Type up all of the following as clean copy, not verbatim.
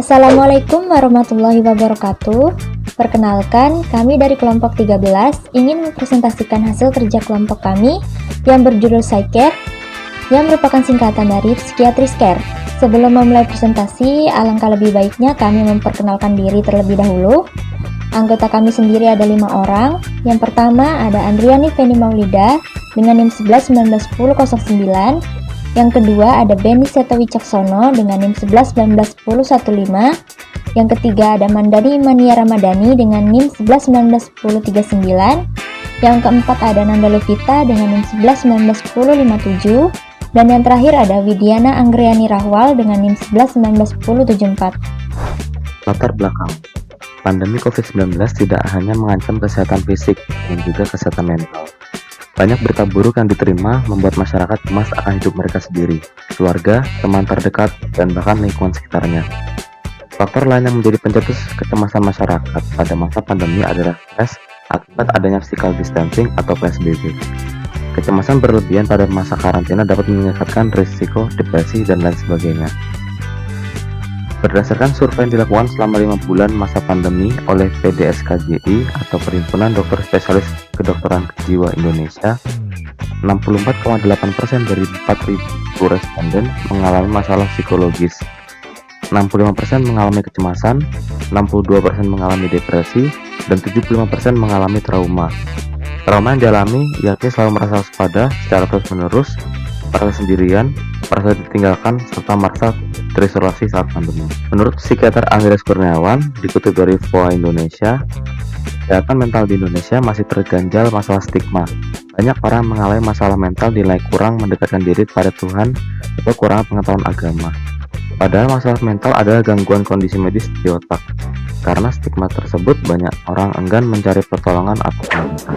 Assalamualaikum warahmatullahi wabarakatuh. Perkenalkan, kami dari kelompok 13 ingin mempresentasikan hasil kerja kelompok kami yang berjudul PsyCare, yang merupakan singkatan dari Psychiatric Care. Sebelum memulai presentasi, alangkah lebih baiknya kami memperkenalkan diri terlebih dahulu. Anggota kami sendiri ada 5 orang. Yang pertama ada Andriani Feni Maulida dengan NIM 11191009. Yang kedua ada Beni Seto Wicaksono dengan NIM 11191015. Yang ketiga ada Mandani Imania Ramadhani dengan NIM 11191039. Yang keempat ada Nanda Levita dengan NIM 11191057. Dan yang terakhir ada Widiana Anggriani Rahwal dengan NIM 11191074. Latar belakang pandemi COVID-19 tidak hanya mengancam kesehatan fisik, dan juga kesehatan mental. Banyak berita buruk yang diterima membuat masyarakat cemas akan hidup mereka sendiri, keluarga, teman terdekat, dan bahkan lingkungan sekitarnya. Faktor lain yang menjadi pencetus kecemasan masyarakat pada masa pandemi adalah stres akibat adanya physical distancing atau PSBB. Kecemasan berlebihan pada masa karantina dapat meningkatkan risiko depresi dan lain sebagainya. Berdasarkan survei yang dilakukan selama 5 bulan masa pandemi oleh PDSKJI atau Perhimpunan Dokter Spesialis Kedokteran Jiwa Indonesia, 64,8% dari 4.000 responden mengalami masalah psikologis, 65% mengalami kecemasan, 62% mengalami depresi, dan 75% mengalami trauma. Trauma yang dialami yakni selalu merasa waspada secara terus-menerus, merasa sendirian, merasa ditinggalkan, serta merasa terisolasi saat pandemi. Menurut psikiater Andreas Kurniawan, dikutip dari VOA Indonesia, kesehatan mental di Indonesia masih terganjal masalah stigma. Banyak orang mengalami masalah mental dinilai kurang mendekatkan diri pada Tuhan atau kurang pengetahuan agama. Padahal masalah mental adalah gangguan kondisi medis di otak. Karena stigma tersebut, banyak orang enggan mencari pertolongan atau penyembuhan.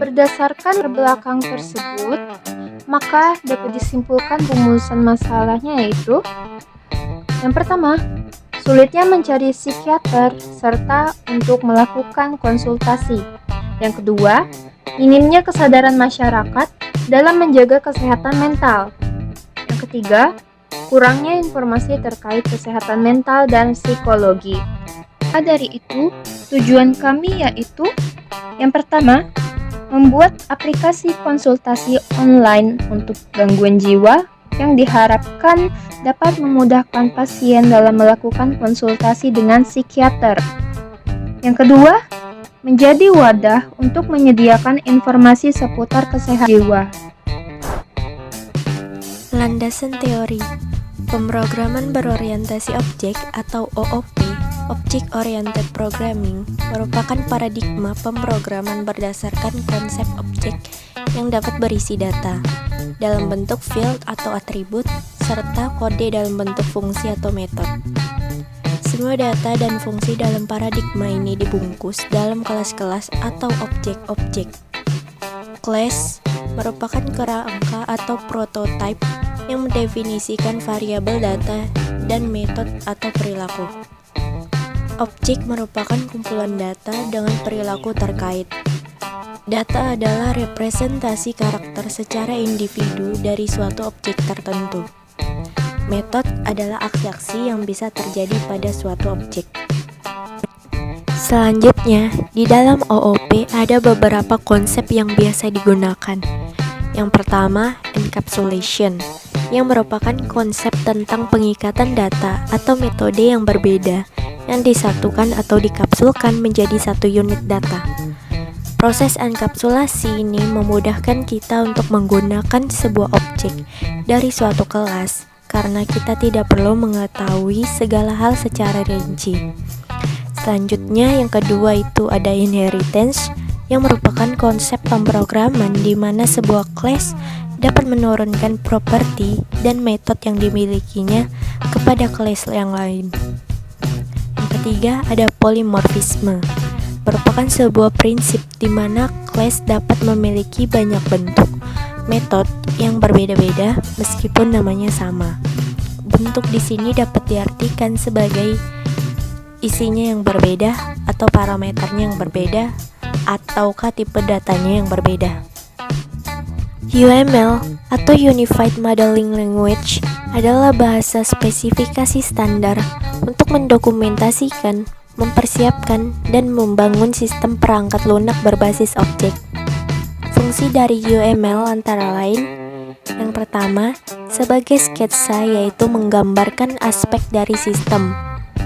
Berdasarkan belakang tersebut, maka dapat disimpulkan rumusan masalahnya yaitu: yang pertama, sulitnya mencari psikiater serta untuk melakukan konsultasi. Yang kedua, minimnya kesadaran masyarakat dalam menjaga kesehatan mental. Yang ketiga, kurangnya informasi terkait kesehatan mental dan psikologi. Dari itu, tujuan kami yaitu: yang pertama, membuat aplikasi konsultasi online untuk gangguan jiwa yang diharapkan dapat memudahkan pasien dalam melakukan konsultasi dengan psikiater. Yang kedua, menjadi wadah untuk menyediakan informasi seputar kesehatan jiwa. Landasan teori pemrograman berorientasi objek atau OOP, Object Oriented Programming, merupakan paradigma pemrograman berdasarkan konsep objek yang dapat berisi data dalam bentuk field atau atribut, serta kode dalam bentuk fungsi atau metode. Semua data dan fungsi dalam paradigma ini dibungkus dalam kelas-kelas atau objek-objek. Class merupakan kerangka atau prototype yang mendefinisikan variabel data dan metode atau perilaku. Objek merupakan kumpulan data dengan perilaku terkait. Data adalah representasi karakter secara individu dari suatu objek tertentu. Metode adalah aksi-aksi yang bisa terjadi pada suatu objek. Selanjutnya, di dalam OOP ada beberapa konsep yang biasa digunakan. Yang pertama, encapsulation, yang merupakan konsep tentang pengikatan data atau metode yang berbeda yang disatukan atau dikapsulkan menjadi satu unit data. Proses enkapsulasi ini memudahkan kita untuk menggunakan sebuah objek dari suatu kelas karena kita tidak perlu mengetahui segala hal secara rinci. Selanjutnya, yang kedua itu ada inheritance, yang merupakan konsep pemrograman di mana sebuah class dapat menurunkan properti dan metode yang dimilikinya kepada kelas yang lain. Yang ketiga ada polymorphisme, merupakan sebuah prinsip di mana kelas dapat memiliki banyak bentuk metode yang berbeda-beda meskipun namanya sama. Bentuk di sini dapat diartikan sebagai isinya yang berbeda atau parameternya yang berbeda ataukah tipe datanya yang berbeda. UML atau Unified Modeling Language adalah bahasa spesifikasi standar untuk mendokumentasikan, mempersiapkan, dan membangun sistem perangkat lunak berbasis objek. Fungsi dari UML antara lain: yang pertama, sebagai sketsa yaitu menggambarkan aspek dari sistem.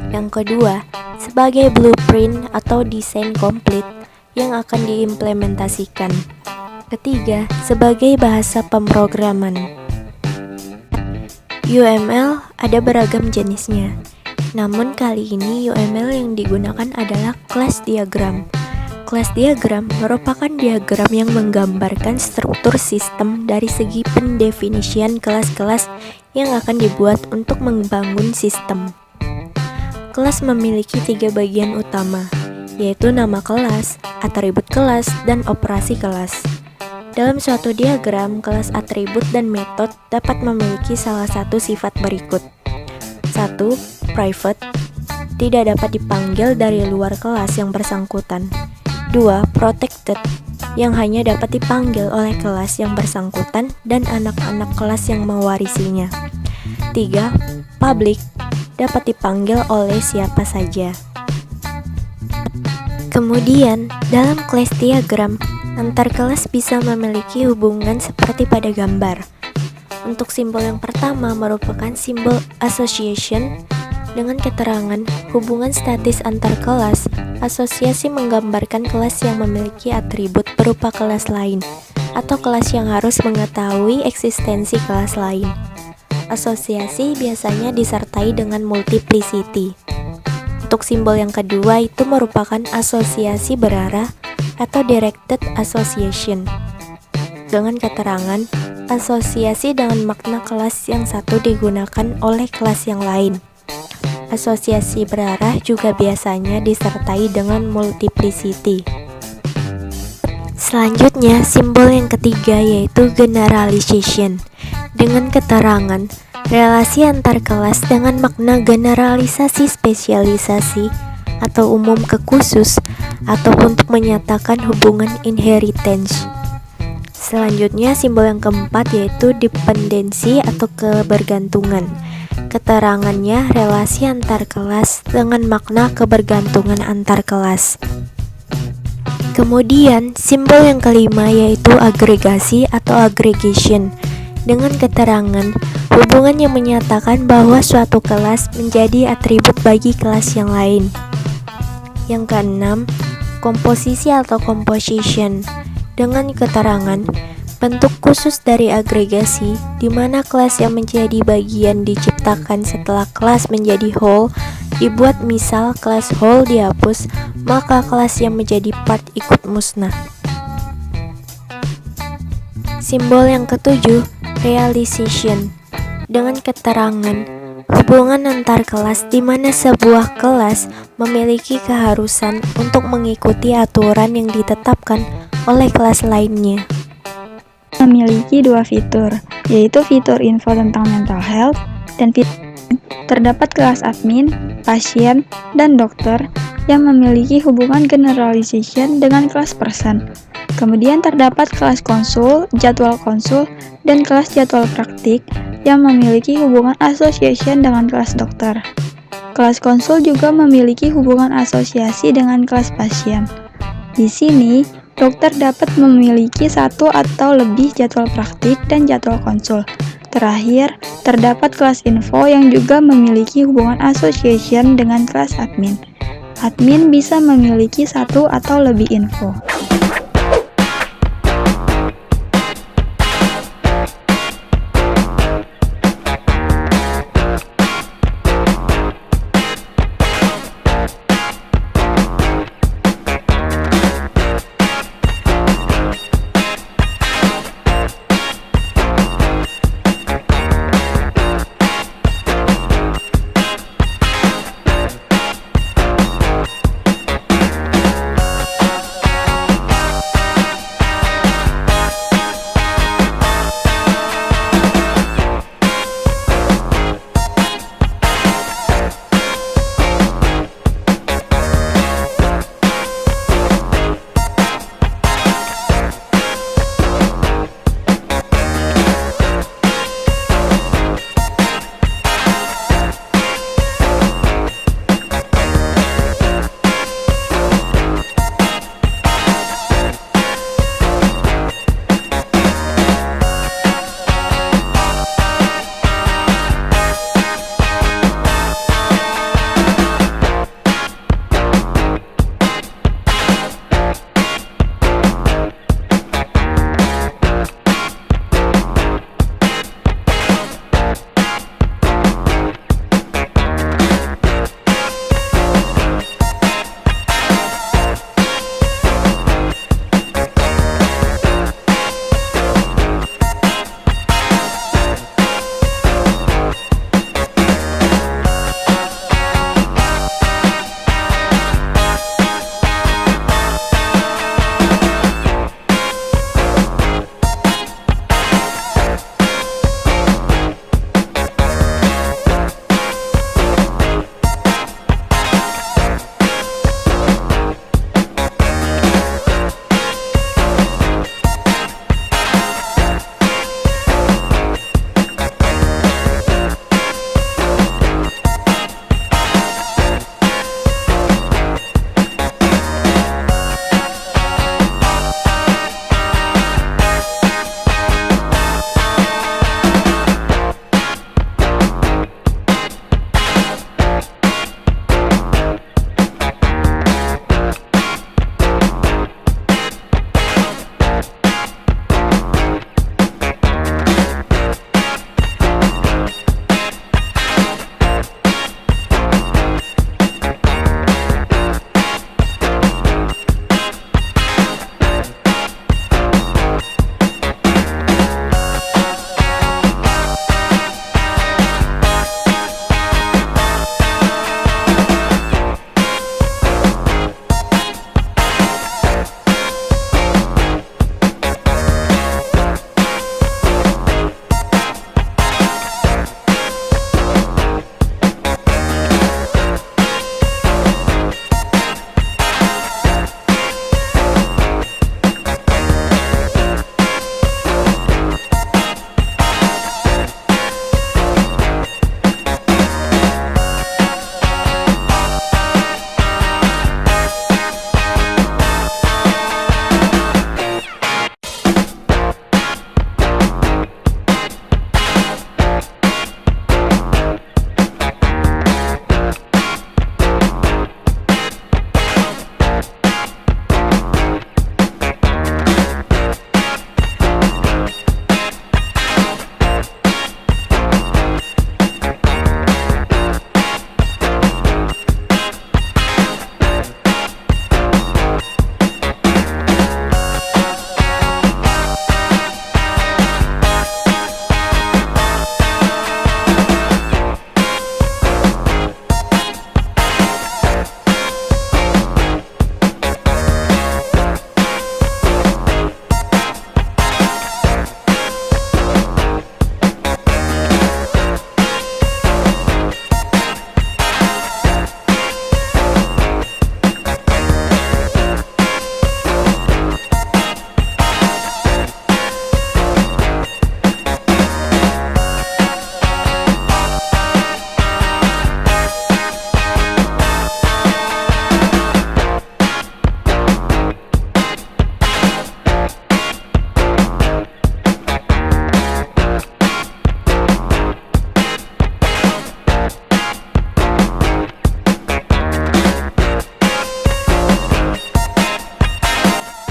Yang kedua, sebagai blueprint atau desain komplit yang akan diimplementasikan. Ketiga, sebagai bahasa pemrograman. UML ada beragam jenisnya. Namun kali ini UML yang digunakan adalah class diagram. Class diagram merupakan diagram yang menggambarkan struktur sistem dari segi pendefinisian kelas-kelas yang akan dibuat untuk membangun sistem. Kelas memiliki 3 bagian utama, yaitu nama kelas, atribut kelas, dan operasi kelas. Dalam suatu diagram, kelas, atribut, dan metode dapat memiliki salah satu sifat berikut. 1. Private, tidak dapat dipanggil dari luar kelas yang bersangkutan. 2. Protected, yang hanya dapat dipanggil oleh kelas yang bersangkutan dan anak-anak kelas yang mewarisinya. 3. Public, dapat dipanggil oleh siapa saja. Kemudian, dalam class diagram, antar kelas bisa memiliki hubungan seperti pada gambar. Untuk simbol yang pertama merupakan simbol association dengan keterangan hubungan statis antar kelas. Asosiasi menggambarkan kelas yang memiliki atribut berupa kelas lain atau kelas yang harus mengetahui eksistensi kelas lain. Asosiasi biasanya disertai dengan multiplicity. Untuk simbol yang kedua itu merupakan asosiasi berarah atau directed association dengan keterangan asosiasi dengan makna kelas yang satu digunakan oleh kelas yang lain. Asosiasi berarah juga biasanya disertai dengan multiplicity. Selanjutnya, simbol yang ketiga yaitu generalization dengan keterangan relasi antar kelas dengan makna generalisasi spesialisasi atau umum ke khusus, atau untuk menyatakan hubungan inheritance. Selanjutnya, simbol yang keempat yaitu dependensi atau kebergantungan. Keterangannya relasi antar kelas dengan makna kebergantungan antar kelas. Kemudian, simbol yang kelima yaitu agregasi atau aggregation dengan keterangan hubungan yang menyatakan bahwa suatu kelas menjadi atribut bagi kelas yang lain. Yang keenam, komposisi atau composition dengan keterangan bentuk khusus dari agregasi di mana kelas yang menjadi bagian diciptakan setelah kelas menjadi whole dibuat. Misal kelas whole dihapus, maka kelas yang menjadi part ikut musnah. Simbol yang ketujuh, realization dengan keterangan hubungan antar kelas di mana sebuah kelas memiliki keharusan untuk mengikuti aturan yang ditetapkan oleh kelas lainnya. Memiliki 2 fitur, yaitu fitur info tentang mental health dan fitur terdapat kelas admin, pasien, dan dokter yang memiliki hubungan generalization dengan kelas person. Kemudian terdapat kelas konsul, jadwal konsul, dan kelas jadwal praktik yang memiliki hubungan association dengan kelas dokter. Kelas konsul juga memiliki hubungan asosiasi dengan kelas pasien. Di sini, dokter dapat memiliki 1 atau lebih jadwal praktik dan jadwal konsul. Terakhir, terdapat kelas info yang juga memiliki hubungan association dengan kelas admin. Admin bisa memiliki 1 atau lebih info.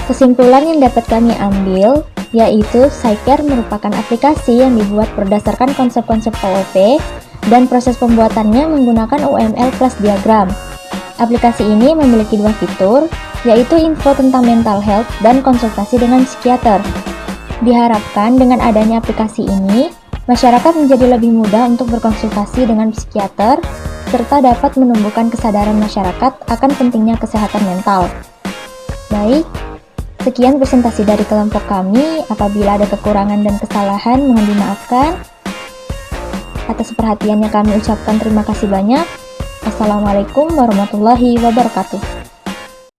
Kesimpulan yang dapat kami ambil yaitu Psycare merupakan aplikasi yang dibuat berdasarkan konsep-konsep OOP dan proses pembuatannya menggunakan UML plus diagram. Aplikasi ini memiliki dua fitur, yaitu info tentang mental health dan konsultasi dengan psikiater. Diharapkan dengan adanya aplikasi ini, masyarakat menjadi lebih mudah untuk berkonsultasi dengan psikiater, serta dapat menumbuhkan kesadaran masyarakat akan pentingnya kesehatan mental. Baik, sekian presentasi dari kelompok kami. Apabila ada kekurangan dan kesalahan, mohon dimaafkan. Atas perhatiannya kami ucapkan terima kasih banyak. Assalamualaikum warahmatullahi wabarakatuh.